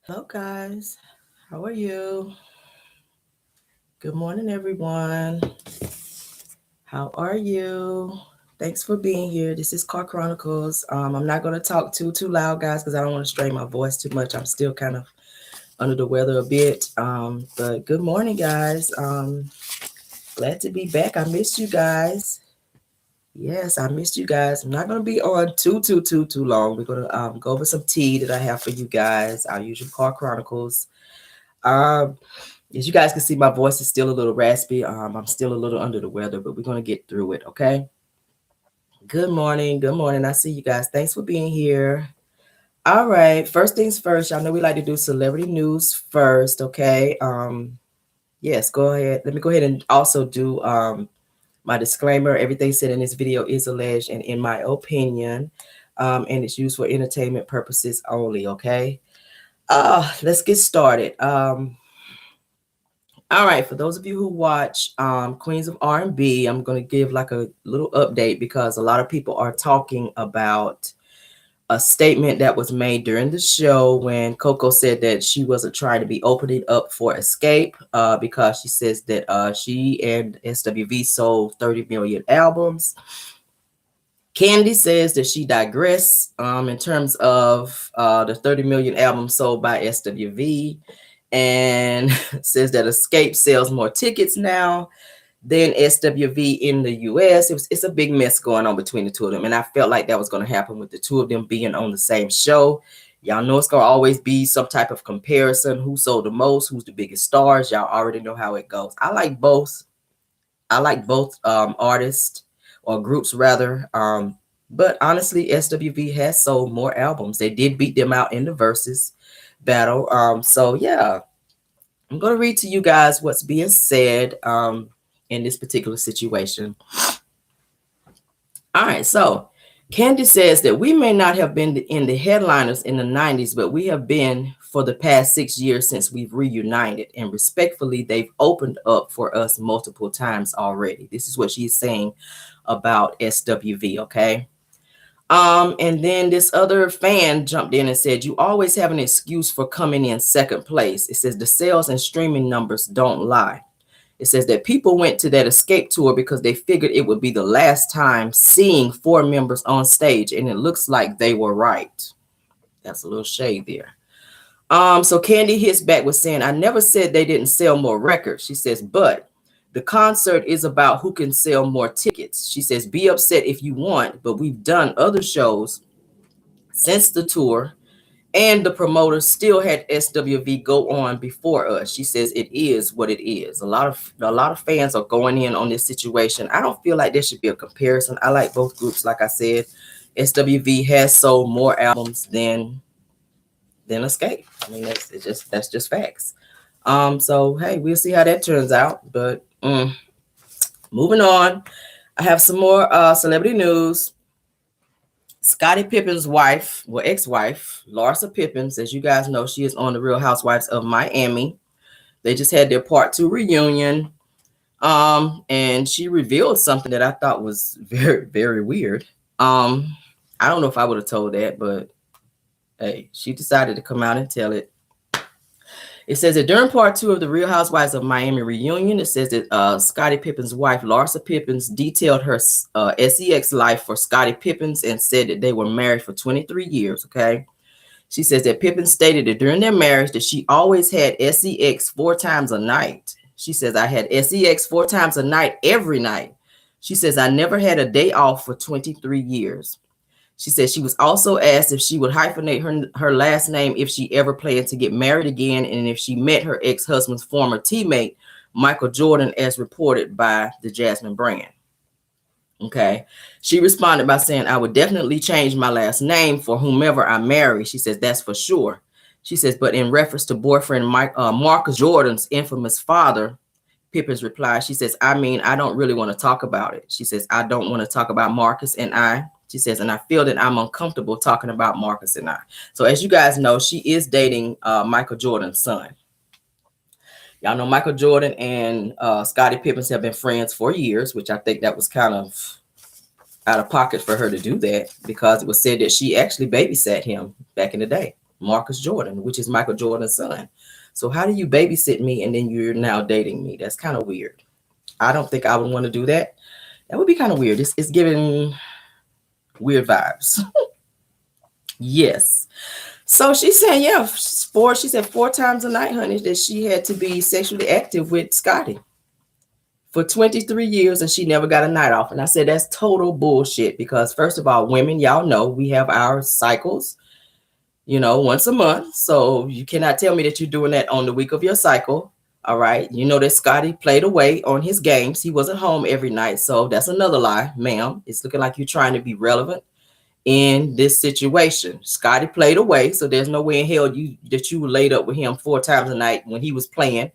Hello, guys. How are you? Good morning, everyone. How are you? Thanks for being here. This is Car Chronicles. I'm not going to talk too loud, guys, because I don't want to strain my voice too much. I'm still kind of under the weather a bit. But good morning, guys. Glad to be back. I missed you guys. Yes, I missed you guys. I'm not going to be on too long. We're going to go over some tea that I have for you guys. Our usual Car Chronicles. Um, As you guys can see, my voice is still a little raspy. I'm still a little under the weather, but we're going to get through it, okay? Good morning. Good morning. I see you guys. Thanks for being here. All right. First things first, y'all know we like to do celebrity news first, okay? Yes, go ahead. Let me go ahead and also do my disclaimer. Everything said in this video is alleged and in my opinion, and it's used for entertainment purposes only, okay? Let's get started. All right, for those of you who watch Queens of R&B, I'm going to give like a little update because a lot of people are talking about a statement that was made during the show when Coco said that she wasn't trying to be opening up for Escape because she says that she and SWV sold 30 million albums. Candy says that she digressed in terms of the 30 million albums sold by SWV and says that Escape sells more tickets now than SWV in the US. It's a big mess going on between the two of them. And I felt like that was going to happen with the two of them being on the same show. Y'all know it's going to always be some type of comparison. Who sold the most? Who's the biggest stars? Y'all already know how it goes. I like both. I like both artists or groups rather. But honestly, SWV has sold more albums. They did beat them out in the versus battle. So yeah, I'm going to read to you guys what's being said in this particular situation. All right, so Candy says that we may not have been in the headliners in the 90s, but we have been for the past 6 years since we've reunited. And respectfully, they've opened up for us multiple times already. This is what she's saying about SWV, okay? And then this other fan jumped in and said, you always have an excuse for coming in second place. It says the sales and streaming numbers don't lie. It says that people went to that Escape tour because they figured it would be the last time seeing 4 members on stage, and it looks like they were right. That's a little shade there. So Candy hits back with saying, I never said they didn't sell more records. She says, but the concert is about who can sell more tickets. She says, be upset if you want, but we've done other shows since the tour, and the promoters still had SWV go on before us. She says it is what it is. A lot of fans are going in on this situation. I don't feel like there should be a comparison. I like both groups. Like I said, SWV has sold more albums than Escape. I mean, that's just facts. So hey, we'll see how that turns out. But moving on, I have some more celebrity news. Scottie Pippen's wife, well, ex-wife, Larsa Pippen, as you guys know, she is on the Real Housewives of Miami. They just had their part 2 reunion. And she revealed something that I thought was very weird. I don't know if I would have told that, but hey, she decided to come out and tell it. It says that during part 2 of the Real Housewives of Miami reunion, it says that Scottie Pippen's wife, Larsa Pippen, detailed her sex life for Scottie Pippen and said that they were married for 23 years, okay? She says that Pippen stated that during their marriage that she always had sex 4 times a night. She says, I had sex 4 times a night every night. She says, I never had a day off for 23 years. She said she was also asked if she would hyphenate her last name if she ever planned to get married again and if she met her ex-husband's former teammate, Michael Jordan, as reported by the Jasmine brand. Okay. She responded by saying, I would definitely change my last name for whomever I marry. She says, that's for sure. She says, but in reference to boyfriend Marcus Jordan's infamous father, Pippen's reply, she says, I mean, I don't really want to talk about it. She says, I don't want to talk about Marcus and I. She says, and I feel that I'm uncomfortable talking about Marcus and I. So as you guys know, she is dating Michael Jordan's son. Y'all know Michael Jordan and Scottie Pippen have been friends for years, which I think that was kind of out of pocket for her to do that because it was said that she actually babysat him back in the day. Marcus Jordan, which is Michael Jordan's son. So how do you babysit me and then you're now dating me? That's kind of weird. I don't think I would want to do that. That would be kind of weird. It's giving weird vibes. Yes. So she's saying, yeah, she said 4 times a night, honey, that she had to be sexually active with Scotty for 23 years and she never got a night off. And I said, that's total bullshit because first of all, women, y'all know we have our cycles, once a month. So you cannot tell me that you're doing that on the week of your cycle. All right. You know that Scotty played away on his games. He wasn't home every night. So that's another lie, ma'am. It's looking like you're trying to be relevant in this situation. Scotty played away. So there's no way in hell that you were laid up with him 4 times a night when he was playing,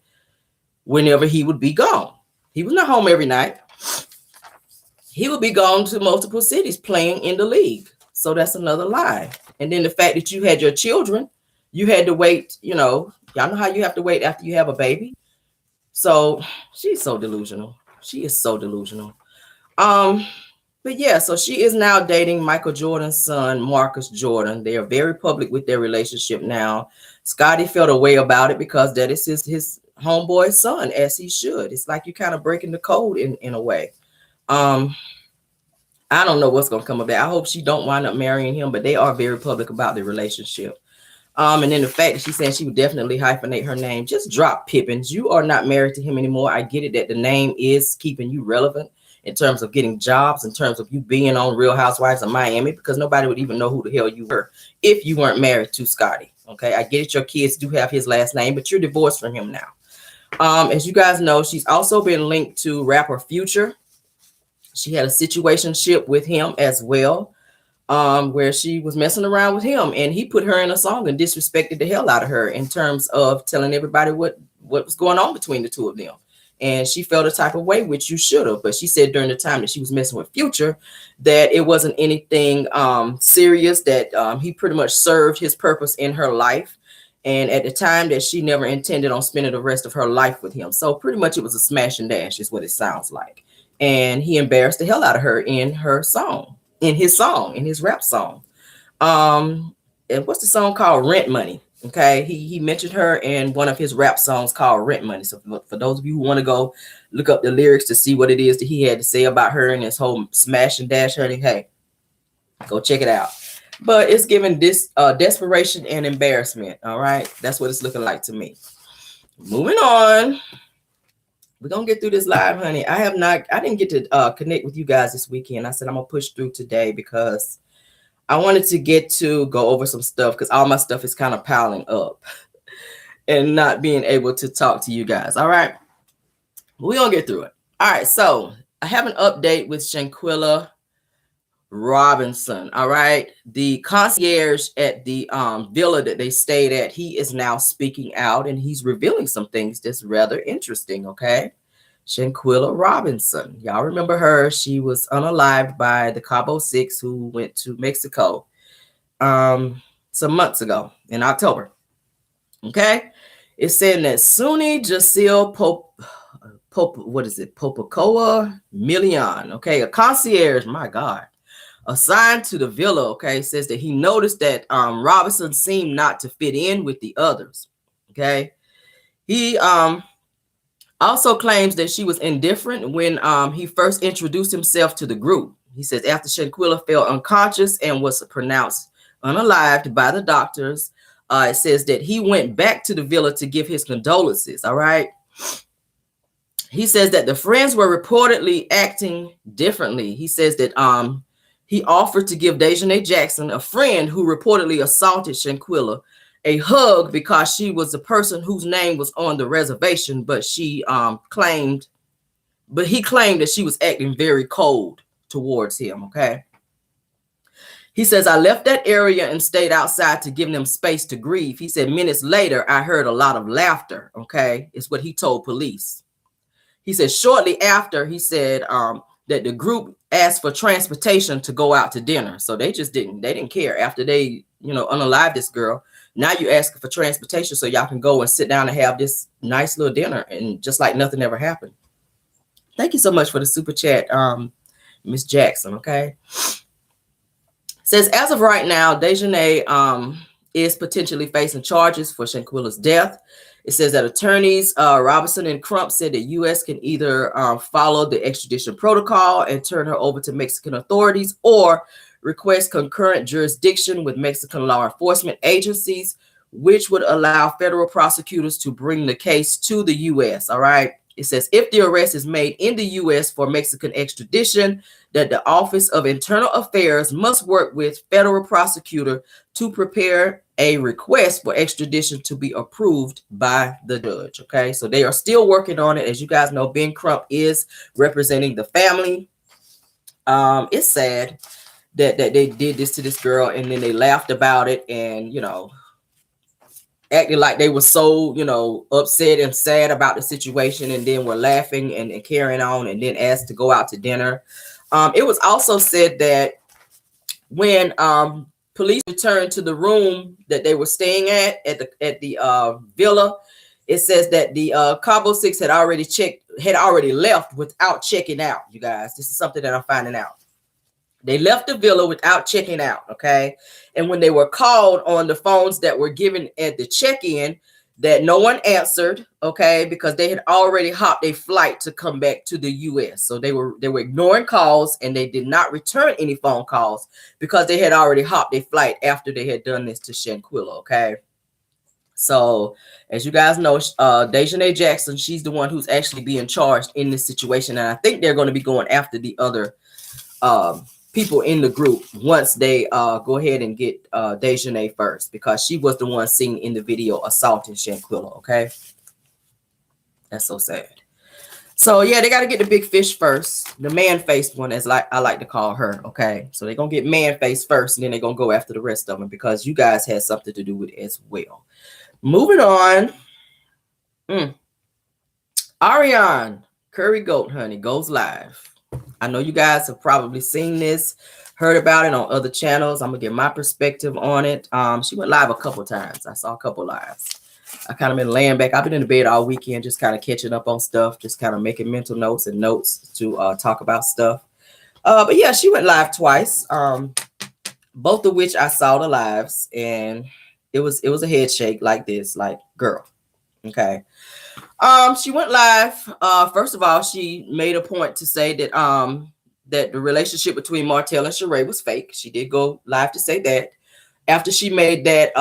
whenever he would be gone. He was not home every night. He would be gone to multiple cities playing in the league. So that's another lie. And then the fact that you had your children, you had to wait, y'all know how you have to wait after you have a baby. So she's so delusional. She is so delusional. But yeah, so she is now dating Michael Jordan's son, Marcus Jordan. They are very public with their relationship now. Scotty felt a way about it because that is his homeboy's son, as he should. It's like you're kind of breaking the code in a way. I don't know what's going to come of that. I hope she don't wind up marrying him, but they are very public about their relationship. And then the fact that she's saying she would definitely hyphenate her name, just drop Pippins. You are not married to him anymore. I get it that the name is keeping you relevant in terms of getting jobs, in terms of you being on Real Housewives of Miami, because nobody would even know who the hell you were if you weren't married to Scotty. Okay, I get it. Your kids do have his last name, but you're divorced from him now. As you guys know, she's also been linked to rapper Future. She had a situationship with him as well, where she was messing around with him, and he put her in a song and disrespected the hell out of her in terms of telling everybody what was going on between the two of them. And she felt a type of way, which you should have. But she said during the time that she was messing with Future that it wasn't anything serious, that he pretty much served his purpose in her life. And at the time that she never intended on spending the rest of her life with him. So pretty much it was a smash and dash is what it sounds like. And he embarrassed the hell out of her in her song, in his rap song. And what's the song called? Rent Money. Okay, he mentioned her in one of his rap songs called Rent Money. So for those of you who want to go look up the lyrics to see what it is that he had to say about her and his whole smash and dash her, hey, go check it out. But it's giving this desperation and embarrassment. All right, that's what it's looking like to me. Moving on. We're going to get through this live, honey. I didn't get to connect with you guys this weekend. I said I'm going to push through today because I wanted to go over some stuff because all my stuff is kind of piling up and not being able to talk to you guys. All right. We're going to get through it. All right. So I have an update with Shanquella Robinson. All right. The concierge at the villa that they stayed at, he is now speaking out and he's revealing some things that's rather interesting. Okay. Shanquella Robinson. Y'all remember her. She was unalived by the Cabo Six who went to Mexico some months ago in October. Okay. It's saying that Suni Jacil Popacoa Million. Okay. A concierge, my God, assigned to the villa, okay, says that he noticed that Robinson seemed not to fit in with the others. Okay. He also claims that she was indifferent when he first introduced himself to the group. He says after Shanquella fell unconscious and was pronounced unalived by the doctors, it says that he went back to the villa to give his condolences. All right. He says that the friends were reportedly acting differently. He says that he offered to give Dejanay Jackson, a friend who reportedly assaulted Shanquella, a hug because she was the person whose name was on the reservation, but he claimed that she was acting very cold towards him. Okay. He says, I left that area and stayed outside to give them space to grieve. He said, minutes later, I heard a lot of laughter. Okay. It's what he told police. He said, shortly after, he said that the group asked for transportation to go out to dinner. So they didn't care after they, unalived this girl. Now you're asking for transportation so y'all can go and sit down and have this nice little dinner and just like nothing ever happened. Thank you so much for the super chat, Miss Jackson. Okay. Says as of right now, Dejanay is potentially facing charges for Shanquilla's death. It says that attorneys Robinson and Crump said the U.S. can either follow the extradition protocol and turn her over to Mexican authorities, or request concurrent jurisdiction with Mexican law enforcement agencies, which would allow federal prosecutors to bring the case to the U.S. All right. It says if the arrest is made in the U.S. for Mexican extradition, that the Office of Internal Affairs must work with federal prosecutor to prepare a request for extradition to be approved by the judge. Okay, so they are still working on it. As you guys know, Ben Crump is representing the family. It's sad that they did this to this girl, and then they laughed about it, and acting like they were so, upset and sad about the situation, and then were laughing and carrying on, and then asked to go out to dinner. It was also said that when police returned to the room that they were staying at the villa, it says that the Cabo Six had already left without checking out. You guys, this is something that I'm finding out. They left the villa without checking out, okay? And when they were called on the phones that were given at the check-in, that no one answered, okay, because they had already hopped a flight to come back to the U.S. So they were ignoring calls, and they did not return any phone calls because they had already hopped a flight after they had done this to Shanquilla, okay? So as you guys know, Dejanay Jackson, she's the one who's actually being charged in this situation, and I think they're going to be going after the other people in the group once they go ahead and get Dejanay first, because she was the one seen in the video assaulting Shanquilla. Okay, that's so sad. So yeah, they got to get the big fish first, the man-faced one, as I like to call her. Okay, so they're gonna get man-faced first, and then they're gonna go after the rest of them, because you guys had something to do with it as well. Moving on, Ariane Curry Goat Honey goes live. I know you guys have probably seen this, heard about it on other channels. I'm gonna get my perspective on it. She went live a couple times. I saw a couple lives. I kind of been laying back. I've been in the bed all weekend, just kind of catching up on stuff, just kind of making mental notes and notes to talk about stuff. But yeah, she went live twice. Both of which I saw the lives, and it was a head shake like this, like, girl, okay. She went live. First of all, she made a point to say that that the relationship between Martell and Sheree was fake. She did go live to say that. After she made that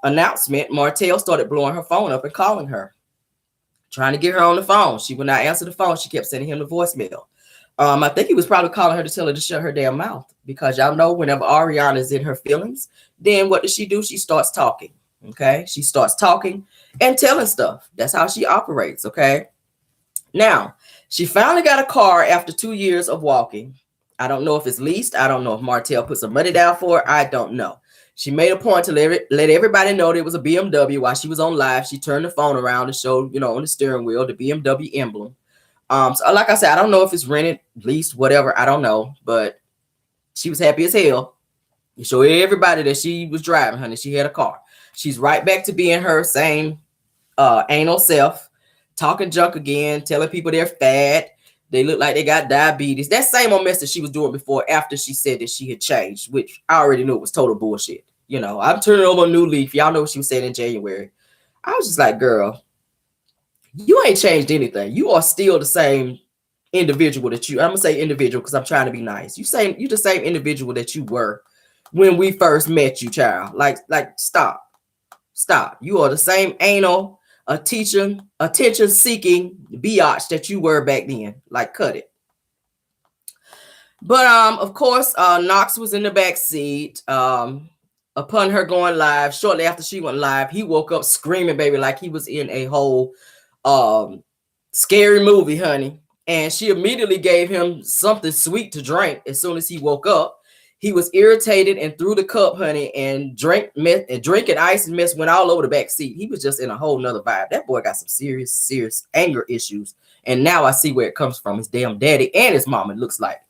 announcement, Martell started blowing her phone up and calling her, trying to get her on the phone. She would not answer the phone. She kept sending him the voicemail. I think he was probably calling her to tell her to shut her damn mouth, because y'all know whenever Ariane is in her feelings, then what does she do? She starts talking. Okay, she starts talking and telling stuff. That's how she operates. Okay, now she finally got a car after 2 years of walking. I don't know if it's leased. I don't know if Martell put some money down for it. I don't know. She made a point to let everybody know that it was a BMW. While she was on live, she turned the phone around and showed, on the steering wheel, the BMW emblem. So like I said, I don't know if it's rented, leased, whatever. I don't know, but she was happy as hell. You show everybody that she was driving, honey. She had a car. She's right back to being her same anal self, talking junk again, telling people they're fat, they look like they got diabetes. That same old mess that she was doing before, after she said that she had changed, which I already knew was total bullshit. I'm turning over a new leaf. Y'all know what she was saying in January. I was just like, girl, you ain't changed anything. You are still the same individual that I'm gonna say individual because I'm trying to be nice. You're the same individual that you were when we first met you, child. Like stop. You are the same anal, attention-seeking biatch that you were back then. Like, cut it. But of course, Knox was in the back seat. Upon her going live, shortly after she went live, he woke up screaming, baby, like he was in a whole scary movie, honey. And she immediately gave him something sweet to drink as soon as he woke up. He was irritated and threw the cup, honey, and drinking ice and mess went all over the back seat. He was just in a whole nother vibe. That boy got some serious anger issues. And now I see where it comes from. His damn daddy and his mom, it looks like.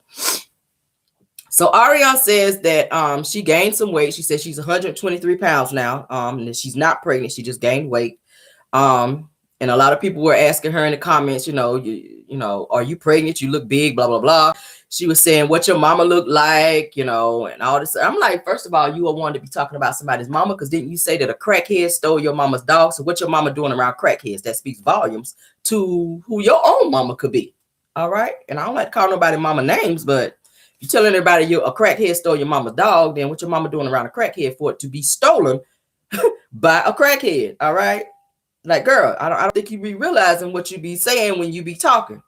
So Ariane says that she gained some weight. She says she's 123 pounds now. And she's not pregnant. She just gained weight. And a lot of people were asking her in the comments, you know, are you pregnant? You look big, blah, blah, blah. She was saying what your mama looked like, you know, and all this. I'm like, first of all, you are one to be talking about somebody's mama, because didn't you say that a crackhead stole your mama's dog? So what your mama doing around crackheads? That speaks volumes to who your own mama could be. All right. And I don't like to call nobody mama names, but if you're telling everybody a crackhead stole your mama's dog, then what your mama doing around a crackhead for it to be stolen by a crackhead? All right. Like, girl, I don't think you be realizing what you be saying when you be talking.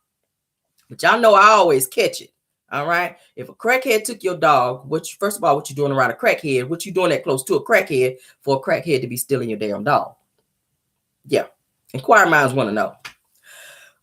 But y'all know I always catch it. All right. If a crackhead took your dog, first of all, what you doing around a crackhead? What you doing that close to a crackhead for a crackhead to be stealing your damn dog? Yeah. Inquiring minds want to know.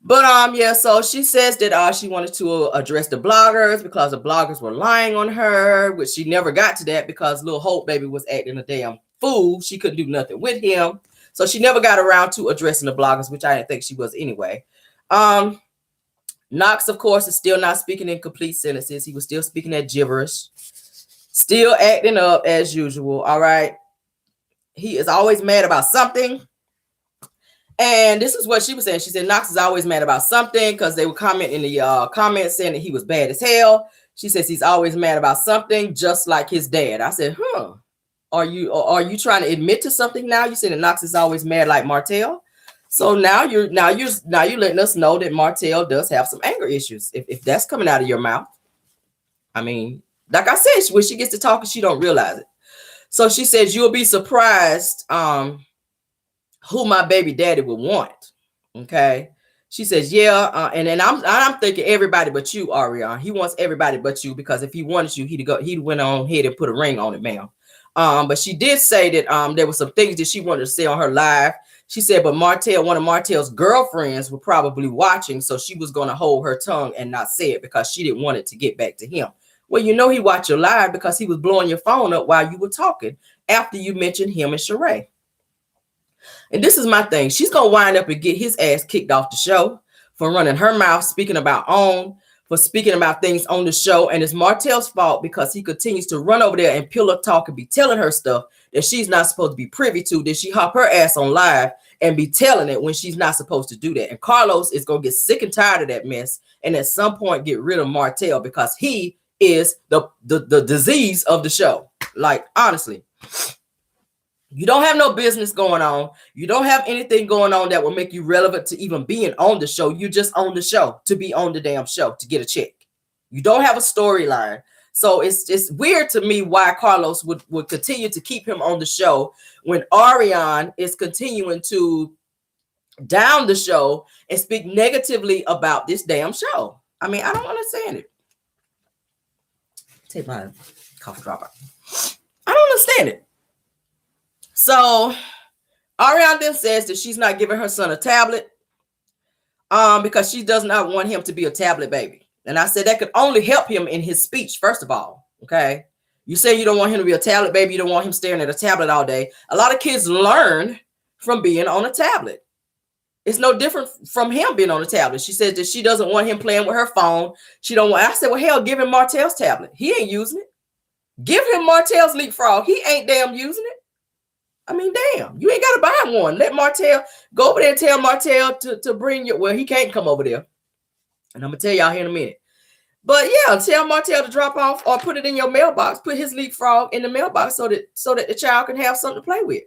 But yeah, so she says that she wanted to address the bloggers because the bloggers were lying on her, which she never got to that because little Hope baby was acting a damn fool. She couldn't do nothing with him. So she never got around to addressing the bloggers, which I didn't think she was anyway. Knox, of course, is still not speaking in complete sentences. He was still speaking that gibberish, still acting up as usual. All right. He is always mad about something. And this is what she was saying. She said Knox is always mad about something because they were commenting in the comments saying that he was bad as hell. She says he's always mad about something, just like his dad. I said, Are you trying to admit to something now? You said that Knox is always mad like Martell. So now you're letting us know that Martell does have some anger issues. If that's coming out of your mouth. I mean, like I said, when she gets to talking, she don't realize it. So she says you'll be surprised who my baby daddy would want. Okay. She says, yeah. And then I'm thinking everybody but you, Ariane. He wants everybody but you, because if he wanted you, he'd went on ahead and put a ring on it, ma'am. But she did say that there were some things that she wanted to say on her live. She said, but Martel, one of Martel's girlfriends, were probably watching, so she was going to hold her tongue and not say it because she didn't want it to get back to him. Well, you know he watched your live because he was blowing your phone up while you were talking after you mentioned him and Sheree. And this is my thing. She's going to wind up and get his ass kicked off the show for running her mouth, speaking about for speaking about things on the show. And it's Martel's fault because he continues to run over there and pillow talk and be telling her stuff that she's not supposed to be privy to. That she hop her ass on live and be telling it when she's not supposed to do that. And Carlos is going to get sick and tired of that mess. And at some point get rid of Martel because he is the disease of the show. Like, honestly. You don't have no business going on. You don't have anything going on that will make you relevant to even being on the show. You just on the show to be on the damn show to get a check. You don't have a storyline. So it's weird to me why Carlos would continue to keep him on the show when Ariane is continuing to down the show and speak negatively about this damn show. I mean, I don't understand it. Take my cough dropper. I don't understand it. So Ariane then says that she's not giving her son a tablet because she does not want him to be a tablet baby. And I said that could only help him in his speech, first of all. Okay. You say you don't want him to be a tablet baby. You don't want him staring at a tablet all day. A lot of kids learn from being on a tablet. It's no different from him being on a tablet. She said that she doesn't want him playing with her phone. I said, well, hell, give him Martell's tablet. He ain't using it. Give him Martell's leapfrog. He ain't damn using it. I mean, damn, you ain't got to buy one. Let Martel go over there and tell Martel to bring you. Well, he can't come over there. And I'm going to tell y'all here in a minute. But yeah, tell Martel to drop off or put it in your mailbox. Put his leapfrog in the mailbox so that the child can have something to play with.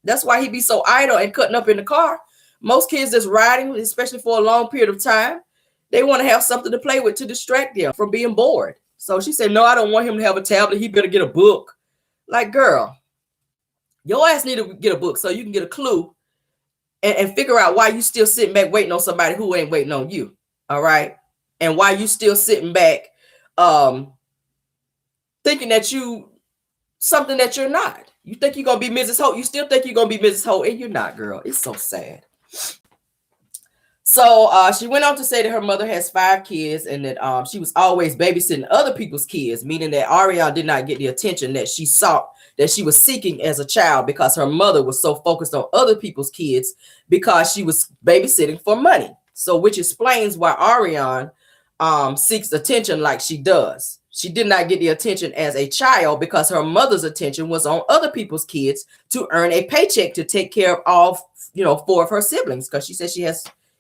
That's why he be so idle and cutting up in the car. Most kids that's riding, especially for a long period of time, they want to have something to play with to distract them from being bored. So she said, no, I don't want him to have a tablet. He better get a book. Like, girl. Your ass need to get a book so you can get a clue and figure out why you still sitting back waiting on somebody who ain't waiting on you. All right. And why you still sitting back thinking that you something that you're not. You think you're going to be Mrs. Holt. You still think you're going to be Mrs. Holt and you're not, girl. It's so sad. So she went on to say that her mother has 5 kids and that she was always babysitting other people's kids, meaning that Ariane did not get the attention that she sought, that she was seeking as a child because her mother was so focused on other people's kids because she was babysitting for money. So which explains why Ariane seeks attention like she does. She did not get the attention as a child because her mother's attention was on other people's kids to earn a paycheck to take care of all, 4 of her siblings. Because she says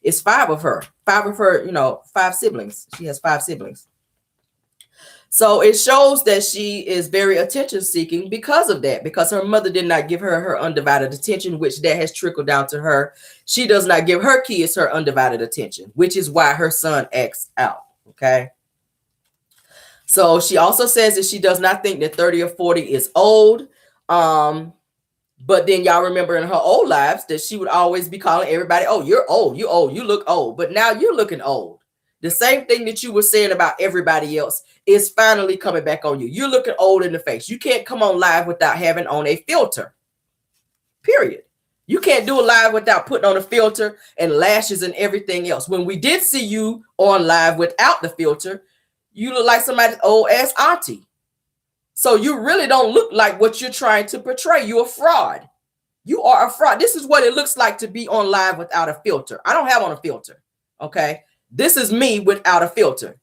it's 5 of her, 5 siblings. She has 5 siblings. So it shows that she is very attention seeking because of that, because her mother did not give her undivided attention, which that has trickled down to her. She does not give her kids her undivided attention, which is why her son acts out. Okay. So she also says that she does not think that 30 or 40 is old. But then y'all remember in her old lives that she would always be calling everybody, oh, you're old, you old, you look old. But now you're looking old. The same thing that you were saying about everybody else is finally coming back on you. You're looking old in the face. You can't come on live without having on a filter. Period. You can't do a live without putting on a filter and lashes and everything else. When we did see you on live without the filter, you look like somebody's old ass auntie. So you really don't look like what you're trying to portray. You're a fraud. You are a fraud. This is what it looks like to be on live without a filter. I don't have on a filter. Okay. This is me without a filter.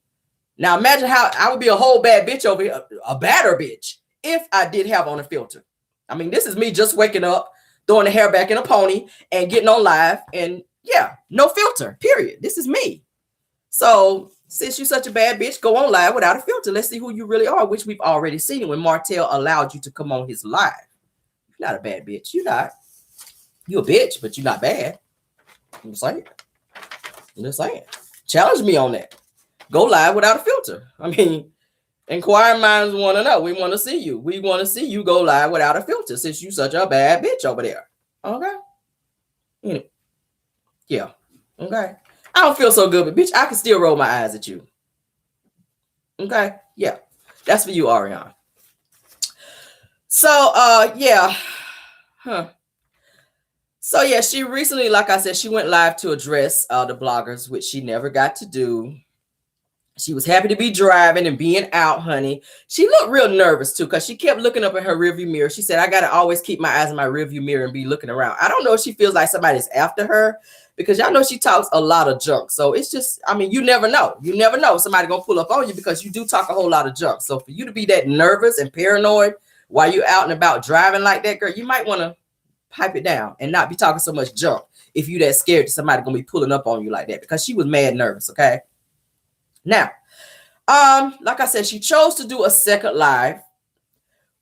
Now imagine how I would be a whole bad bitch over here, a badder bitch, if I did have on a filter. I mean, this is me just waking up, throwing the hair back in a pony and getting on live, and yeah, no filter, period. This is me. So since you're such a bad bitch, go on live without a filter. Let's see who you really are, which we've already seen when Martel allowed you to come on his live. You're not a bad bitch. You're not. You're a bitch, but you're not bad. I'm just saying. I'm just saying. Challenge me on that. Go live without a filter. I mean, inquiring minds want to know. We want to see you. We want to see you go live without a filter since you're such a bad bitch over there. Okay. Yeah. Okay. I don't feel so good, but bitch, I can still roll my eyes at you. Okay. Yeah. That's for you, Ariane. So, yeah. So yeah, she recently, like I said, she went live to address the bloggers, which she never got to do. She was happy to be driving and being out, honey. She looked real nervous too, because she kept looking up in her rearview mirror. She said, I got to always keep my eyes in my rearview mirror and be looking around. I don't know if she feels like somebody's after her, because y'all know she talks a lot of junk. So it's just, I mean, you never know. You never know. Somebody going to pull up on you because you do talk a whole lot of junk. So for you to be that nervous and paranoid while you're out and about driving like that, girl, you might want to pipe it down and not be talking so much junk if you that scared that somebody gonna be pulling up on you like that, because she was mad nervous. Okay. Now, like I said, she chose to do a second live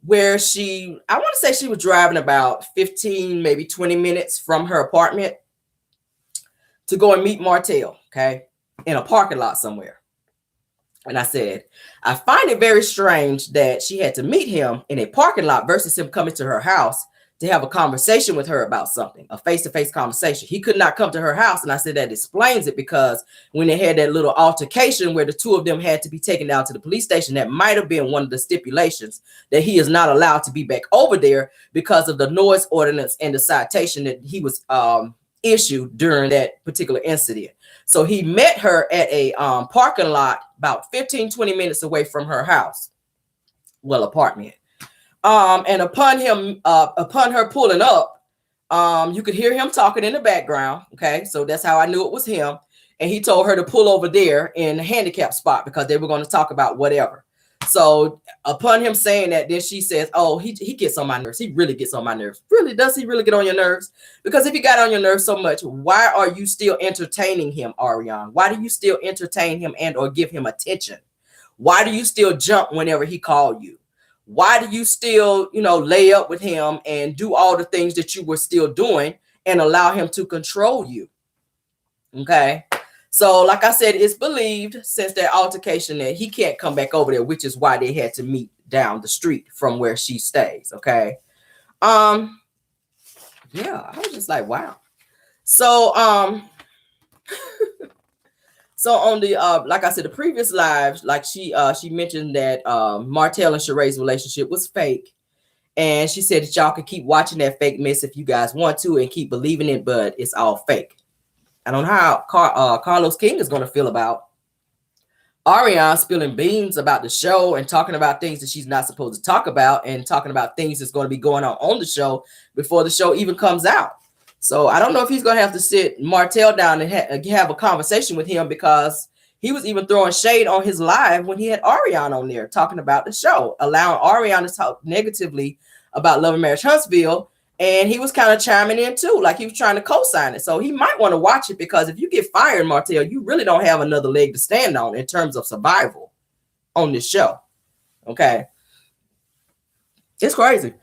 where I want to say she was driving about 15, maybe 20 minutes from her apartment to go and meet Martell, okay, in a parking lot somewhere. And I said, I find it very strange that she had to meet him in a parking lot versus him coming to her house to have a conversation with her about something, a face-to-face conversation. He could not come to her house. And I said that explains it, because when they had that little altercation where the two of them had to be taken down to the police station, that might have been one of the stipulations that he is not allowed to be back over there because of the noise ordinance and the citation that he was issued during that particular incident. So he met her at a parking lot about 15, 20 minutes away from her house. Well, apartment. And upon her pulling up, you could hear him talking in the background. Okay. So that's how I knew it was him. And he told her to pull over there in the handicap spot because they were going to talk about whatever. So upon him saying that, then she says, oh, he gets on my nerves. He really gets on my nerves. Really? Does he really get on your nerves? Because if he got on your nerves so much, why are you still entertaining him, Ariane? Why do you still entertain him and or give him attention? Why do you still jump whenever he called you? Why do you still, lay up with him and do all the things that you were still doing and allow him to control you? Okay. So like I said, it's believed since that altercation that he can't come back over there, which is why they had to meet down the street from where she stays. Okay. Yeah, I was just like, wow. So, so on the, like I said, the previous lives, like she mentioned that Martell and Sheree's relationship was fake. And she said that y'all can keep watching that fake mess if you guys want to and keep believing it, but it's all fake. I don't know how Carlos King is going to feel about Ariane spilling beans about the show and talking about things that she's not supposed to talk about and talking about things that's going to be going on the show before the show even comes out. So I don't know if he's going to have to sit Martell down and have a conversation with him, because He was even throwing shade on his live when he had Ariane on there talking about the show, allowing Ariane to talk negatively about Love and Marriage Huntsville. And he was kind of chiming in too, like he was trying to co-sign it. So he might want to watch it, because if you get fired, Martell, you really don't have another leg to stand on in terms of survival on this show. Okay. It's crazy.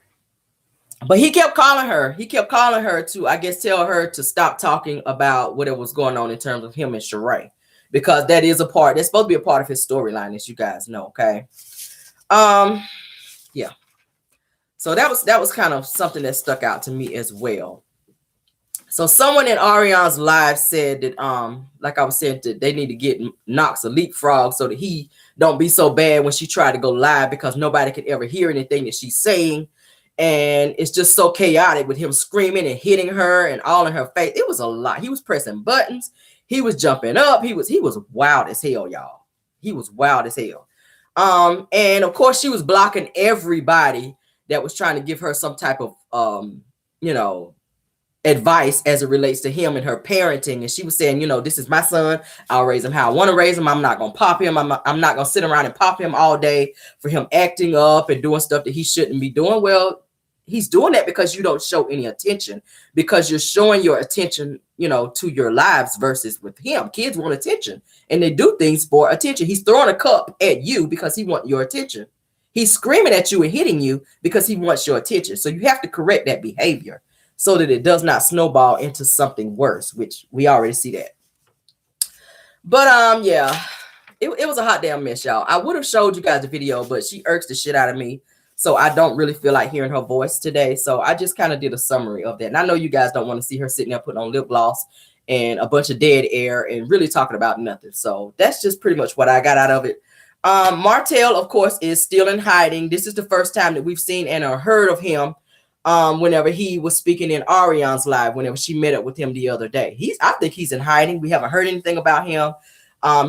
But he kept calling her. He kept calling her to, I guess, tell her to stop talking about whatever was going on in terms of him and Sheree, because that is a part. That's supposed to be a part of his storyline, as you guys know. Okay. Yeah. So that was kind of something that stuck out to me as well. So someone in Ariane's live said that, like I was saying, that they need to get Knox a leapfrog so that he don't be so bad when she tried to go live, because nobody could ever hear anything that she's saying. And it's just so chaotic with him screaming and hitting her and all in her face. It was a lot. He was pressing buttons. He was jumping up. He was wild as hell, y'all. He was wild as hell. And of course she was blocking everybody that was trying to give her some type of, advice as it relates to him and her parenting. And she was saying, this is my son. I'll raise him how I want to raise him. I'm not going to pop him. I'm not going to sit around and pop him all day for him acting up and doing stuff that he shouldn't be doing. Well, he's doing that because you don't show any attention, because you're showing your attention, to your lives versus with him. Kids want attention and they do things for attention. He's throwing a cup at you because he wants your attention. He's screaming at you and hitting you because he wants your attention. So you have to correct that behavior so that it does not snowball into something worse, which we already see that. But yeah, it was a hot damn mess, y'all. I would have showed you guys the video, but she irks the shit out of me. So I don't really feel like hearing her voice today. So I just kind of did a summary of that. And I know you guys don't want to see her sitting there putting on lip gloss and a bunch of dead air and really talking about nothing. So that's just pretty much what I got out of it. Martell, of course, is still in hiding. This is the first time that we've seen and heard of him whenever he was speaking in Ariane's live, whenever she met up with him the other day. I think he's in hiding. We haven't heard anything about him.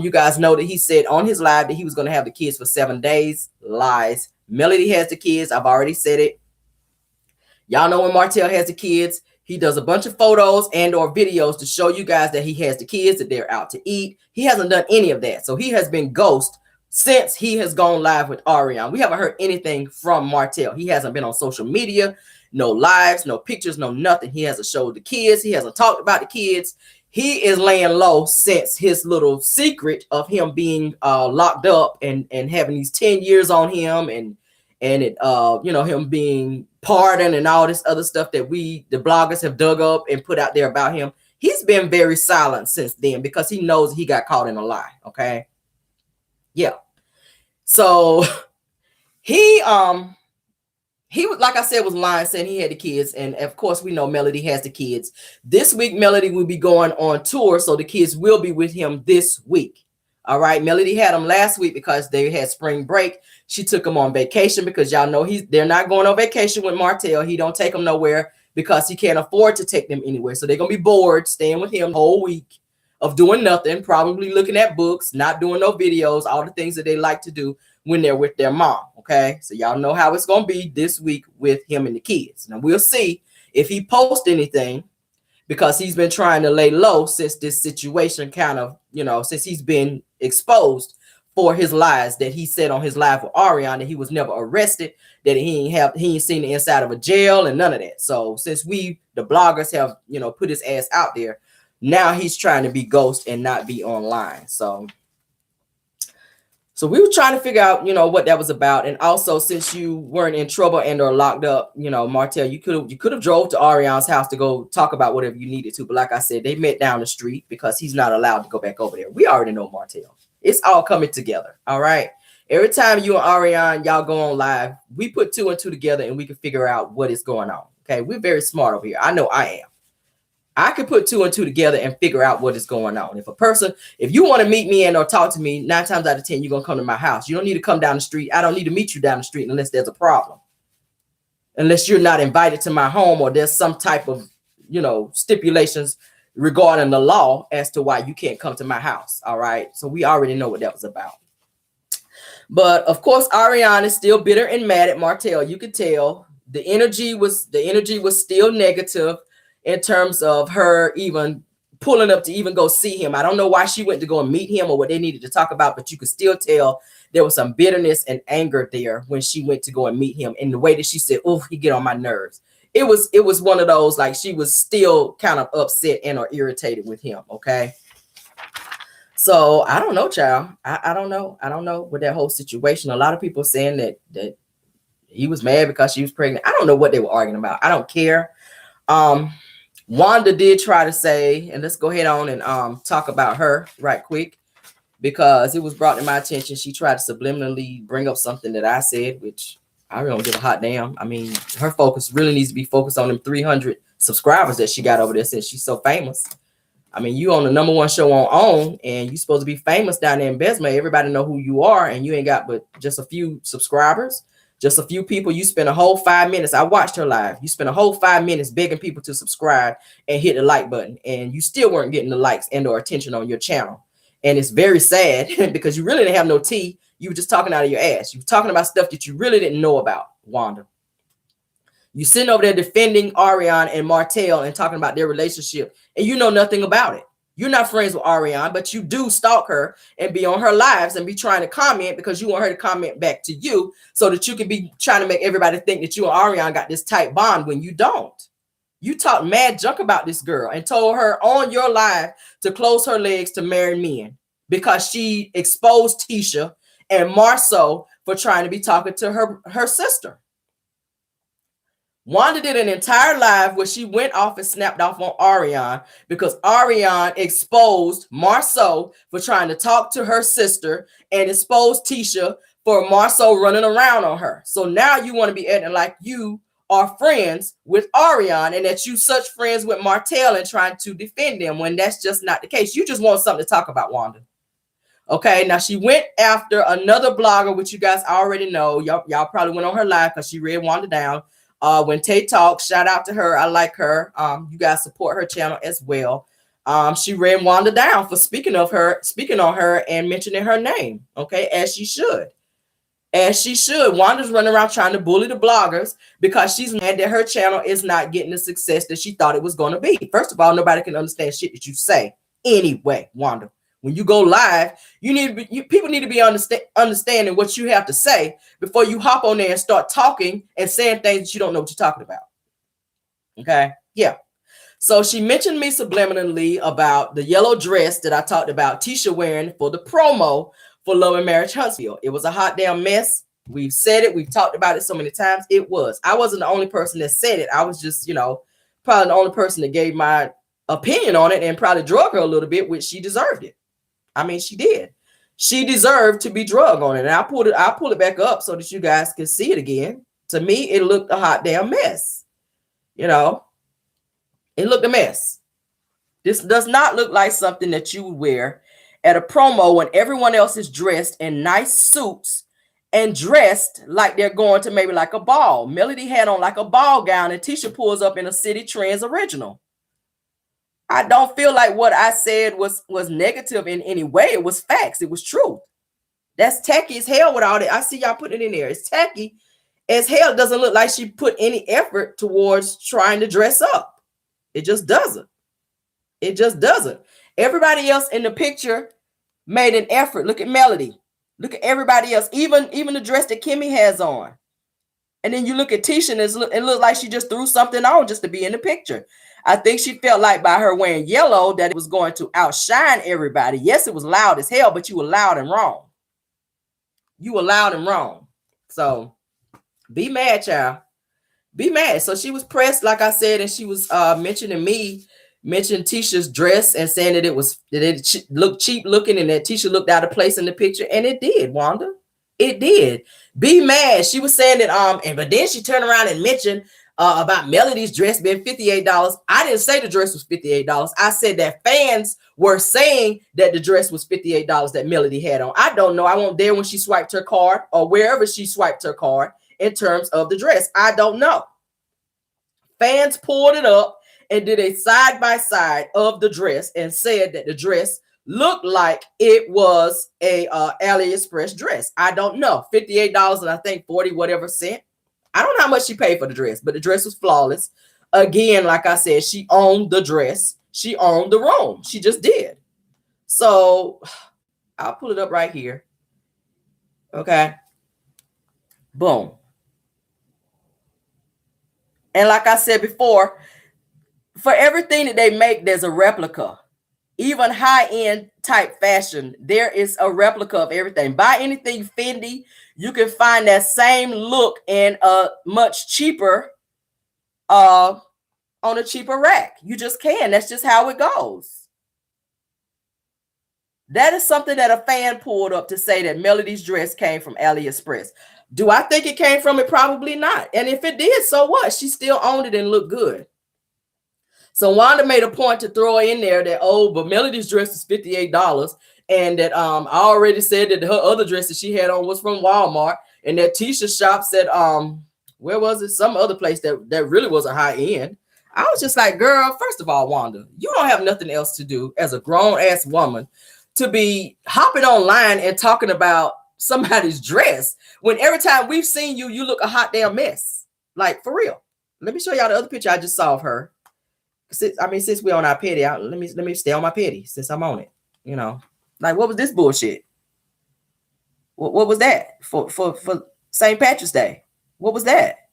You guys know that he said on his live that he was going to have the kids for 7 days. Lies. Melody has the kids. I've already said it. Y'all know when Martell has the kids, he does a bunch of photos and or videos to show you guys that he has the kids, that they're out to eat. He hasn't done any of that. So he has been ghost since he has gone live with Ariane. We haven't heard anything from Martell. He hasn't been on social media, no lives, no pictures, no nothing. He hasn't showed the kids. He hasn't talked about the kids. He is laying low since his little secret of him being locked up and having these 10 years on him and it him being pardoned and all this other stuff that the bloggers have dug up and put out there about him. He's been very silent since then because he knows he got caught in a lie. Okay. Yeah. So he was, like I said, was lying, saying he had the kids. And of course, we know Melody has the kids. This week, Melody will be going on tour. So the kids will be with him this week. All right. Melody had them last week because they had spring break. She took them on vacation because y'all know they're not going on vacation with Martell. He don't take them nowhere because he can't afford to take them anywhere. So they're going to be bored staying with him the whole week of doing nothing, probably looking at books, not doing no videos, all the things that they like to do when they're with their mom. Okay. So y'all know how it's going to be this week with him and the kids. Now we'll see if he posts anything, because he's been trying to lay low since this situation kind of, since he's been exposed for his lies that he said on his live with Ariane, that he was never arrested, that he ain't seen the inside of a jail and none of that. So since the bloggers have, put his ass out there, now he's trying to be ghost and not be online. So we were trying to figure out, what that was about. And also, since you weren't in trouble and or locked up, Martell, you could have drove to Ariane's house to go talk about whatever you needed to. But like I said, they met down the street because he's not allowed to go back over there. We already know Martell. It's all coming together. All right. Every time you and Ariane, y'all go on live, we put 2 and 2 together and we can figure out what is going on. Okay. We're very smart over here. I know I am. I could put 2 and 2 together and figure out what is going on. If you want to meet me and or talk to me, 9 times out of 10, you're going to come to my house. You don't need to come down the street. I don't need to meet you down the street unless there's a problem. Unless you're not invited to my home or there's some type of, stipulations regarding the law as to why you can't come to my house. All right. So we already know what that was about. But of course, Ariane is still bitter and mad at Martell. You could tell the energy was still negative in terms of her even pulling up to even go see him. I don't know why she went to go and meet him or what they needed to talk about, but you could still tell there was some bitterness and anger there when she went to go and meet him. And the way that she said, "Oh, he get on my nerves." It was one of those, like, she was still kind of upset and or irritated with him. Okay. So I don't know, child. I don't know. I don't know with that whole situation. A lot of people saying that he was mad because she was pregnant. I don't know what they were arguing about. I don't care. Wanda did try to say, and let's go ahead on and talk about her right quick, because it was brought to my attention. She tried to subliminally bring up something that I said, which I really don't give a hot damn. I mean, her focus really needs to be focused on them 300 subscribers that she got over there since she's so famous. I mean, you on the #1 show on, and you supposed to be famous down there in Besma. Everybody know who you are, and you ain't got but just a few subscribers, just a few people. You spend a whole 5 minutes. I watched her live. You spent a whole 5 minutes begging people to subscribe and hit the like button, and you still weren't getting the likes and or attention on your channel. And it's very sad because you really didn't have no tea. You were just talking out of your ass. You were talking about stuff that you really didn't know about, Wanda. You sitting over there defending Ariane and Martel and talking about their relationship, and you know nothing about it. You're not friends with Ariane, but you do stalk her and be on her lives and be trying to comment because you want her to comment back to you so that you can be trying to make everybody think that you and Ariane got this tight bond when you don't. You talked mad junk about this girl and told her on your live to close her legs to marry men because she exposed Tisha and Marceau for trying to be talking to her sister. Wanda did an entire live where she went off and snapped off on Ariane because Ariane exposed Marceau for trying to talk to her sister and exposed Tisha for Marceau running around on her. So now you want to be acting like you are friends with Ariane and that you such friends with Martell and trying to defend them when that's just not the case. You just want something to talk about, Wanda. Okay, now she went after another blogger, which you guys already know. Y'all probably went on her live because she read Wanda down. When Tay talks, shout out to her. I like her. You guys support her channel as well. She ran Wanda down for speaking on her and mentioning her name. Okay, as she should. As she should. Wanda's running around trying to bully the bloggers because she's mad that her channel is not getting the success that she thought it was going to be. First of all, nobody can understand shit that you say anyway, Wanda. When you go live, people need to be understanding what you have to say before you hop on there and start talking and saying things that you don't know what you're talking about. Okay, yeah. So she mentioned me subliminally about the yellow dress that I talked about Tisha wearing for the promo for Love and Marriage Huntsville. It was a hot damn mess. We've said it. We've talked about it so many times. It was. I wasn't the only person that said it. I was just, probably the only person that gave my opinion on it and probably drug her a little bit, which she deserved it. I mean, she did. She deserved to be drugged on it. And I'll pull it back up so that you guys can see it again. To me, it looked a hot damn mess. It looked a mess. This does not look like something that you would wear at a promo when everyone else is dressed in nice suits and dressed like they're going to maybe like a ball. Melody had on like a ball gown and Tisha pulls up in a City Trends original. I don't feel like what I said was negative in any way. It was facts. It was truth. That's tacky as hell with all that. I see y'all putting it in there. It's tacky as hell. It doesn't look like she put any effort towards trying to dress up. It just doesn't. It just doesn't. Everybody else in the picture made an effort. Look at Melody. Look at everybody else. Even the dress that Kimmy has on. And then you look at Tisha and it looked like she just threw something on just to be in the picture. I think she felt like by her wearing yellow that it was going to outshine everybody. Yes, it was loud as hell, but you were loud and wrong. You were loud and wrong. So be mad, child. Be mad. So she was pressed, like I said, and she was mentioning Tisha's dress and saying that it looked cheap looking and that Tisha looked out of place in the picture. And it did, Wanda. It did. Be mad. She was saying that, but then she turned around and mentioned about Melody's dress being $58. I didn't say the dress was $58. I said that fans were saying that the dress was $58 that Melody had on. I don't know. I wasn't there when she swiped her card or wherever she swiped her card in terms of the dress. I don't know. Fans pulled it up and did a side-by-side of the dress and said that the dress looked like it was a AliExpress dress. I don't know. $58 and I think 40 whatever cent. I don't know how much she paid for the dress, but the dress was flawless. Again, like I said, she owned the dress. She owned the room. She just did. So I'll pull it up right here. Okay. Boom. And like I said before, for everything that they make, there's a replica. Even high-end type fashion, there is a replica of everything. Buy anything Fendi, you can find that same look in a much cheaper, on a cheaper rack. You just can. That's just how it goes. That is something that a fan pulled up to say that Melody's dress came from AliExpress. Do I think it came from it? Probably not. And if it did, so what? She still owned it and looked good. So Wanda made a point to throw in there that, oh, but Melody's dress is $58. And that I already said that her other dress that she had on was from Walmart. And that Tisha shop said, where was it? Some other place that really was a high end. I was just like, girl, first of all, Wanda, you don't have nothing else to do as a grown-ass woman to be hopping online and talking about somebody's dress when every time we've seen you, you look a hot damn mess. Like, for real. Let me show y'all the other picture I just saw of her. Since we're on our petty, let me stay on my petty since I'm on it. You know, like, what was this bullshit? What was that for St. Patrick's Day? What was that?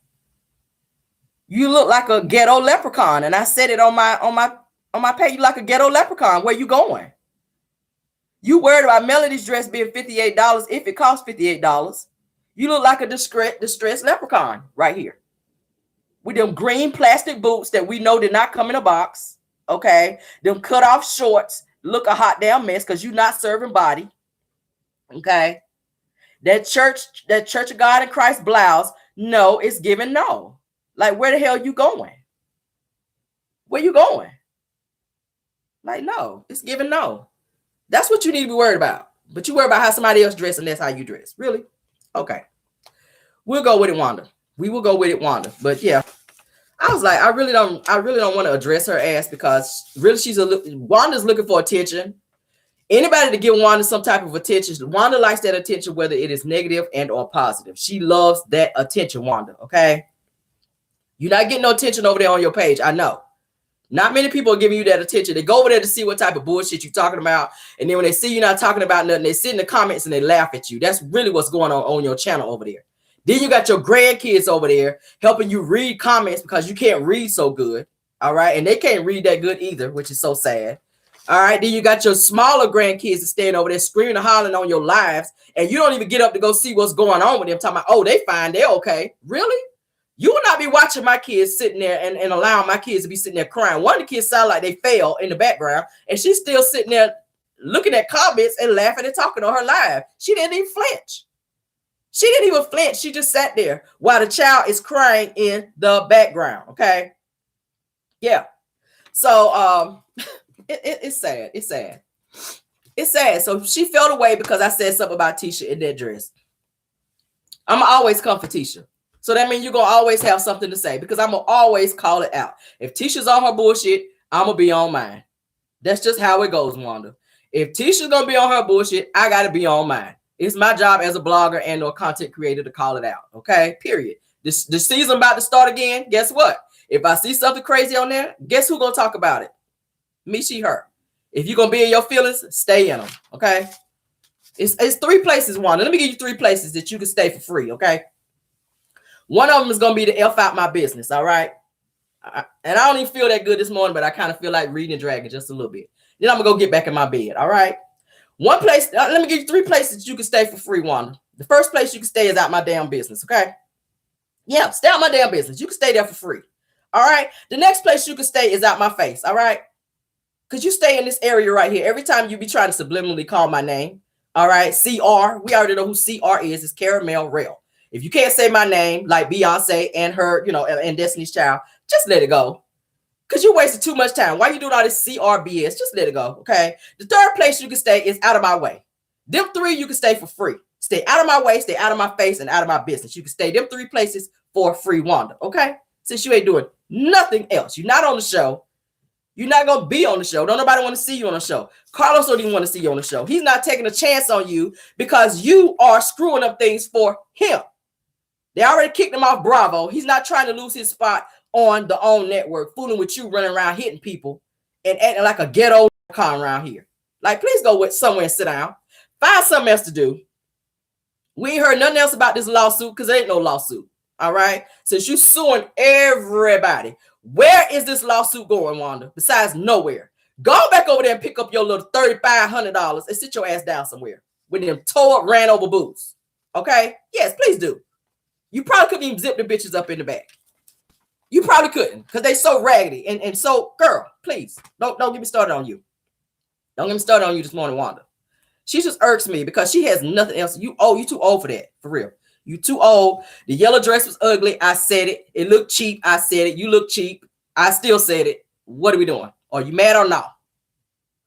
You look like a ghetto leprechaun, and I said it on my page. You like a ghetto leprechaun. Where you going? You worried about Melody's dress being $58 if it costs $58. You look like a distressed leprechaun right here. With them green plastic boots that we know did not come in a box. Okay. Them cut off shorts look a hot damn mess because you're not serving body. Okay. That Church of God in Christ blouse. No, it's giving no. Like, where the hell you going? Where you going? Like, no, it's giving no. That's what you need to be worried about. But you worry about how somebody else dress and that's how you dress. Really? Okay. We'll go with it, Wanda. We will go with it, Wanda. But yeah, I was like, I really don't want to address her ass because really Wanda's looking for attention. Anybody to give Wanda some type of attention, Wanda likes that attention, whether it is negative and or positive. She loves that attention, Wanda. Okay. You're not getting no attention over there on your page. I know. Not many people are giving you that attention. They go over there to see what type of bullshit you're talking about. And then when they see you not talking about nothing, they sit in the comments and they laugh at you. That's really what's going on your channel over there. Then you got your grandkids over there helping you read comments because you can't read so good. All right. And they can't read that good either, which is so sad. All right. Then you got your smaller grandkids that stand over there screaming and hollering on your lives. And you don't even get up to go see what's going on with them. Talking about, oh, they fine. They're okay. Really? You will not be watching my kids sitting there and allowing my kids to be sitting there crying. One of the kids sound like they fell in the background. And she's still sitting there looking at comments and laughing and talking on her live. She didn't even flinch. She didn't even flinch. She just sat there while the child is crying in the background. Okay. Yeah. So it's sad. It's sad. It's sad. So she felt away because I said something about Tisha in that dress. I'm always come for Tisha. So that means you're going to always have something to say because I'm going to always call it out. If Tisha's on her bullshit, I'm going to be on mine. That's just how it goes, Wanda. If Tisha's going to be on her bullshit, I got to be on mine. It's my job as a blogger and or content creator to call it out. Okay, period. The season about to start again. Guess what? If I see something crazy on there, guess who's going to talk about it? Me, she, her. If you're going to be in your feelings, stay in them. Okay. It's 3 places, Wanda. Let me give you 3 places that you can stay for free. Okay. One of them is going to be to F out my business. All right. And I don't even feel that good this morning, but I kind of feel like reading and dragging just a little bit. Then I'm going to go get back in my bed. All right. One place, let me give you 3 places you can stay for free, Wanda. The first place you can stay is out my damn business, okay? Yeah, stay out my damn business. You can stay there for free, all right? The next place you can stay is out my face, all right? Because you stay in this area right here. Every time you be trying to subliminally call my name, all right? CR, we already know who CR is. It's Caramel Rell. If you can't say my name like Beyonce and her, and Destiny's Child, just let it go. Because you wasted too much time. Why you doing all this CRBS? Just let it go, okay? The third place you can stay is out of my way. Them 3 you can stay for free. Stay out of my way, stay out of my face, and out of my business. You can stay them 3 places for free, Wanda, okay? Since you ain't doing nothing else. You're not on the show. You're not going to be on the show. Don't nobody want to see you on the show. Carlos don't even want to see you on the show. He's not taking a chance on you because you are screwing up things for him. They already kicked him off Bravo. He's not trying to lose his spot on the OWN network, fooling with you, running around hitting people and acting like a ghetto con around here. Like, please go with somewhere and sit down. Find something else to do. We ain't heard nothing else about this lawsuit because there ain't no lawsuit. All right. Since you suing everybody, where is this lawsuit going, Wanda? Besides nowhere. Go back over there and pick up your little $3,500 and sit your ass down somewhere with them tore up, ran over boots. Okay? Yes, please do. You probably couldn't even zip the bitches up in the back. You probably couldn't because they so raggedy. And so, girl, please, don't get me started on you. Don't get me started on you this morning, Wanda. She just irks me because she has nothing else. You too old for that, for real. You too old. The yellow dress was ugly. I said it. It looked cheap. I said it. You look cheap. I still said it. What are we doing? Are you mad or not?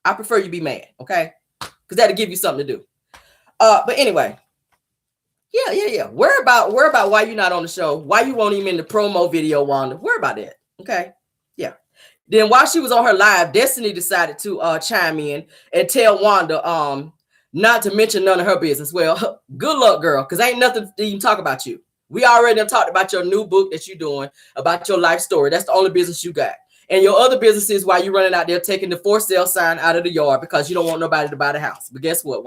I prefer you be mad, okay? Because that'll give you something to do. But anyway, yeah. Worry about why you're not on the show. Why you won't even in the promo video, Wanda. Worry about that, okay? Yeah. Then while she was on her live, Destiny decided to chime in and tell Wanda not to mention none of her business. Well, good luck, girl, because ain't nothing to even talk about you. We already have talked about your new book that you're doing, about your life story. That's the only business you got. And your other businesses, while you're running out there taking the for sale sign out of the yard because you don't want nobody to buy the house. But guess what,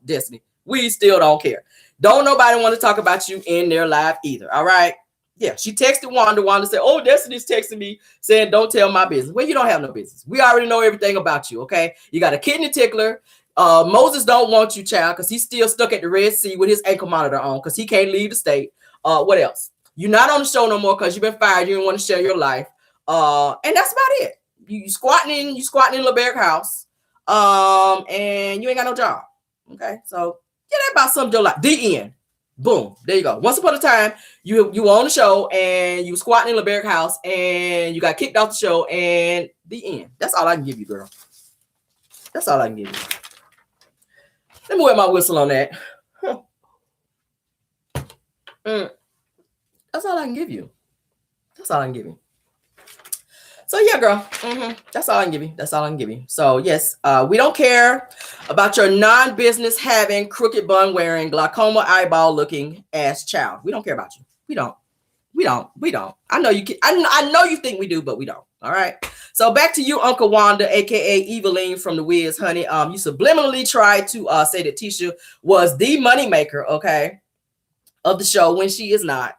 Destiny? We still don't care. Don't nobody want to talk about you in their live either. All right. Yeah. She texted Wanda. Wanda said, oh, Destiny's texting me saying, don't tell my business. Well, you don't have no business. We already know everything about you. Okay. You got a kidney tickler. Moses don't want you, child, because he's still stuck at the Red Sea with his ankle monitor on because he can't leave the state. What else? You're not on the show no more because you've been fired. You didn't want to share your life. And that's about it. You squatting in LeBerg house. And you ain't got no job. Okay. So yeah, that about summed your life. The end. Boom. There you go. Once upon a time, you were on the show and you were squatting in LeBerg house and you got kicked off the show and the end. That's all I can give you, girl. That's all I can give you. Let me wet my whistle on that. That's all I can give you. That's all I can give you. So yeah, girl. That's all I can give you. That's all I can give you. So yes, we don't care about your non-business having, crooked bun wearing, glaucoma eyeball looking ass child. We don't care about you. We don't. I know you can. I know you think we do, but we don't. All right. So back to you, Uncle Wanda, aka Eveline from the Wiz, honey. You subliminally tried to say that Tisha was the moneymaker, okay, of the show when she is not.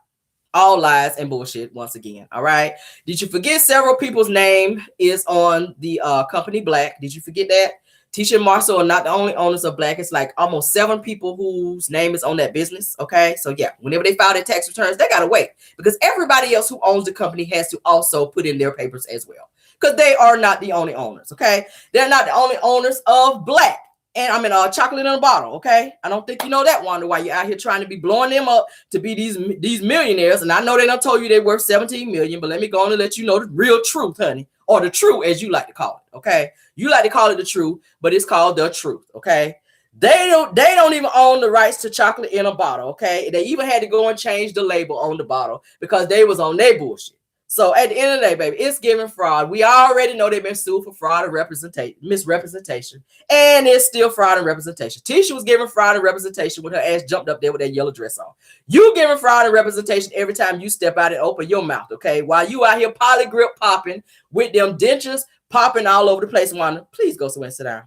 All lies and bullshit once again. All right. Did you forget several people's name is on the company Black? Did you forget that? Tisha and Marcel are not the only owners of Black. It's like almost 7 people whose name is on that business. Okay. So yeah, whenever they file their tax returns, they got to wait because everybody else who owns the company has to also put in their papers as well because they are not the only owners. Okay. They're not the only owners of Black. And I mean, chocolate in a bottle, okay? I don't think you know that, Wanda, why you're out here trying to be blowing them up to be these millionaires. And I know they done told you they're worth 17 million, but let me go on and let you know the real truth, honey, or the truth, as you like to call it, okay? You like to call it the truth, but it's called the truth, okay? They don't even own the rights to chocolate in a bottle, okay? They even had to go and change the label on the bottle because they was on their bullshit. So at the end of the day, baby, it's giving fraud. We already know they've been sued for fraud and misrepresentation, and it's still fraud and representation. Tisha was giving fraud and representation with her ass jumped up there with that yellow dress on. You giving fraud and representation every time you step out and open your mouth, okay? While you out here polygrip popping with them dentures popping all over the place, Wanda, please go somewhere and sit down.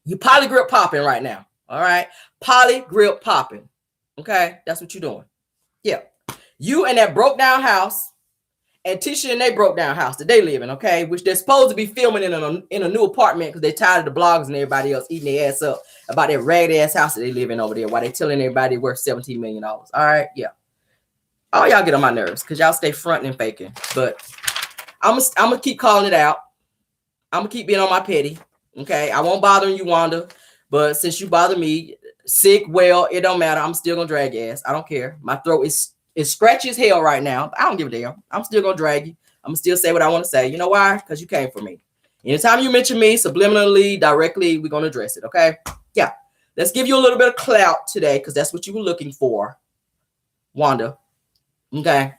You polygrip popping right now, all right? Polygrip popping, okay? That's what you're doing. Yeah. You and that broke down house. And Tisha and they broke down house that they live in, okay? Which they're supposed to be filming in a new apartment because they're tired of the bloggers and everybody else eating their ass up about that ragged ass house that they live in over there while they telling everybody worth $17 million. All right, yeah. All y'all get on my nerves because y'all stay fronting and faking. But I'm gonna keep calling it out. I'm gonna keep being on my petty, okay? I won't bother you, Wanda. But since you bother me, sick, well, it don't matter. I'm still gonna drag your ass. I don't care. My throat is scratchy as hell right now. I don't give a damn. I'm still gonna drag you. I'm gonna still say what I want to say. You know why? Because you came for me. Anytime you mention me subliminally, directly, we're gonna address it. Okay? Yeah. Let's give you a little bit of clout today because that's what you were looking for, Wanda. Okay.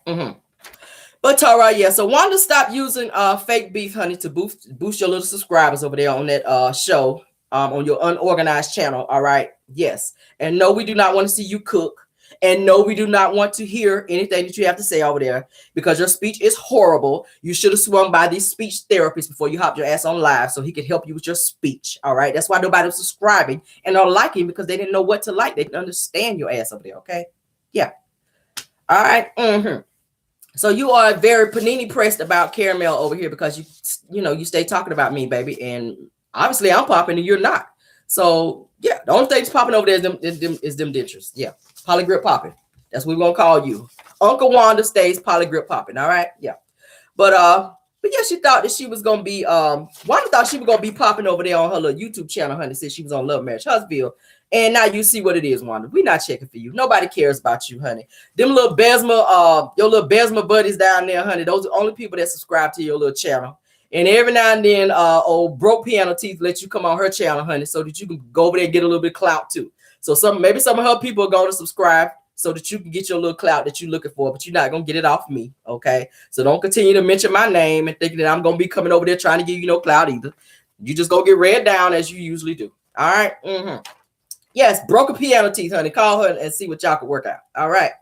But Tara, yeah. So Wanda stopped using fake beef, honey, to boost your little subscribers over there on that show on your unorganized channel. All right. Yes. And no, we do not want to see you cook. And no, we do not want to hear anything that you have to say over there because your speech is horrible. You should have swung by these speech therapists before you hopped your ass on live so he could help you with your speech. All right. That's why nobody was subscribing and are liking because they didn't know what to like. They didn't understand your ass over there. Okay. Yeah. All right. So you are very panini pressed about Caramel over here because you stay talking about me, baby. And obviously I'm popping and you're not. So yeah, the only thing that's popping over there is them dentures. Yeah. Polygrip popping. That's what we're gonna call you. Uncle Wanda stays polygrip popping. All right. Yeah. But yeah, she thought that she was gonna be Wanda thought she was gonna be popping over there on her little YouTube channel, honey, since she was on Love Marriage Huntsville. And now you see what it is, Wanda. We're not checking for you. Nobody cares about you, honey. Them little Besma, your little Besma buddies down there, honey. Those are the only people that subscribe to your little channel. And every now and then, old broke piano teeth let you come on her channel, honey, so that you can go over there and get a little bit of clout too. So maybe some of her people are going to subscribe so that you can get your little clout that you're looking for, but you're not gonna get it off me, okay? So don't continue to mention my name and thinking that I'm gonna be coming over there trying to give you no clout either. You just go get read down as you usually do. All right. Yes, broken piano teeth, honey. Call her and see what y'all can work out. All right.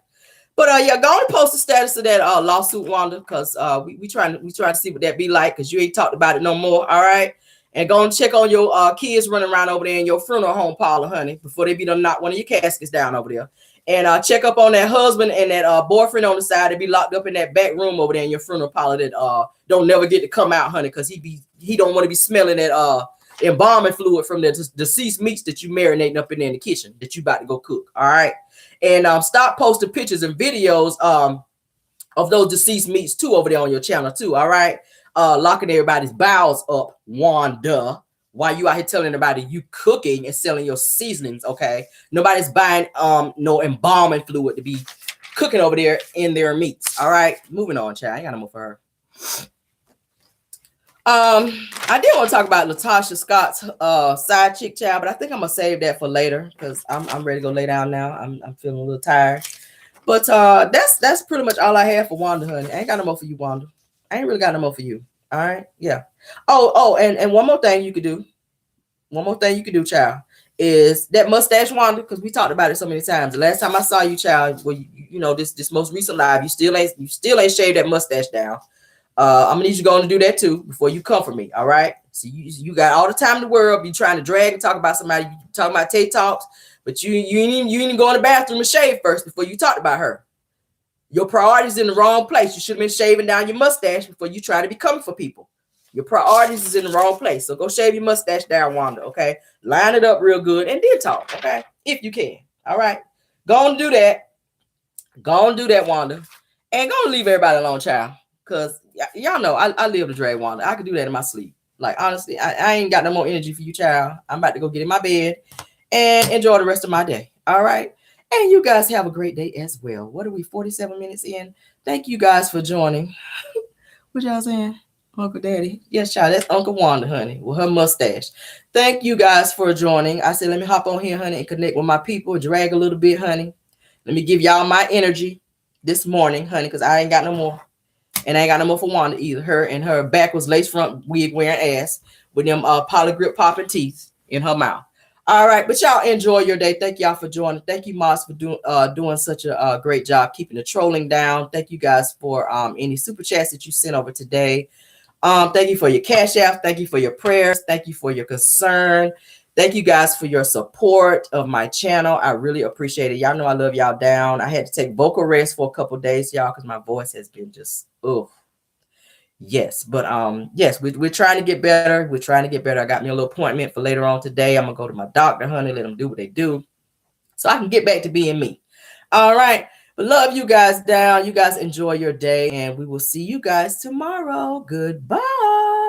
But yeah, go and post the status of that lawsuit, Wanda, because we trying to see what that be like, because you ain't talked about it no more. All right. And go and check on your kids running around over there in your funeral home parlor, honey, before they be done knock one of your caskets down over there. And check up on that husband and that boyfriend on the side to be locked up in that back room over there in your funeral parlor that don't never get to come out, honey, because he don't want to be smelling that embalming fluid from the deceased meats that you marinating up in there in the kitchen that you about to go cook. All right. And stop posting pictures and videos of those deceased meats too over there on your channel too. All right. Locking everybody's bowels up, Wanda, while you out here telling everybody you cooking and selling your seasonings. Okay. Nobody's buying no embalming fluid to be cooking over there in their meats. All right. Moving on, child. I got no more for her. I did want to talk about Latasha Scott's side chick, child, but I think I'm gonna save that for later because I'm ready to go lay down now. I'm feeling a little tired. But that's pretty much all I have for Wanda, honey. I ain't got no more for you, Wanda. I ain't really got no more for you. All right. Yeah. And one more thing you could do. One more thing you could do, child, is that mustache, Wanda, because we talked about it so many times. The last time I saw you, child, well, this most recent live, you still ain't shaved that mustache down. I'm gonna need you going to do that too before you come for me. All right. So you got all the time in the world. You trying to drag and talk about somebody, you talking about Tay Talks, but you ain't even go in the bathroom and shave first before you talked about her. Your priorities in the wrong place. You should have been shaving down your mustache before you try to be coming for people. Your priorities is in the wrong place. So go shave your mustache down, Wanda. Okay. Line it up real good and then talk. Okay. If you can. All right. Go and do that. Go and do that, Wanda. And go and leave everybody alone, child. Because y'all know I live to drag Wanda. I could do that in my sleep. Like, honestly, I ain't got no more energy for you, child. I'm about to go get in my bed and enjoy the rest of my day. All right. And you guys have a great day as well. What are we, 47 minutes in? Thank you guys for joining. What y'all saying? Uncle Daddy. Yes, child. That's Uncle Wanda, honey, with her mustache. Thank you guys for joining. I said, let me hop on here, honey, and connect with my people, drag a little bit, honey. Let me give y'all my energy this morning, honey, because I ain't got no more. And I ain't got no more for Wanda either. Her and her backwards lace front wig wearing ass with them polygrip popping teeth in her mouth. All right, but y'all enjoy your day. Thank y'all for joining. Thank you, Moss, for doing such a great job keeping the trolling down. Thank you guys for any super chats that you sent over today. Thank you for your cash app. Thank you for your prayers. Thank you for your concern. Thank you guys for your support of my channel. I really appreciate it. Y'all know I love y'all down. I had to take vocal rest for a couple days, y'all, because my voice has been just, yes. But yes, we're trying to get better. We're trying to get better. I got me a little appointment for later on today. I'm gonna go to my doctor, honey, let them do what they do so I can get back to being me. All right. But love you guys down. You guys enjoy your day, and we will see you guys tomorrow. Goodbye.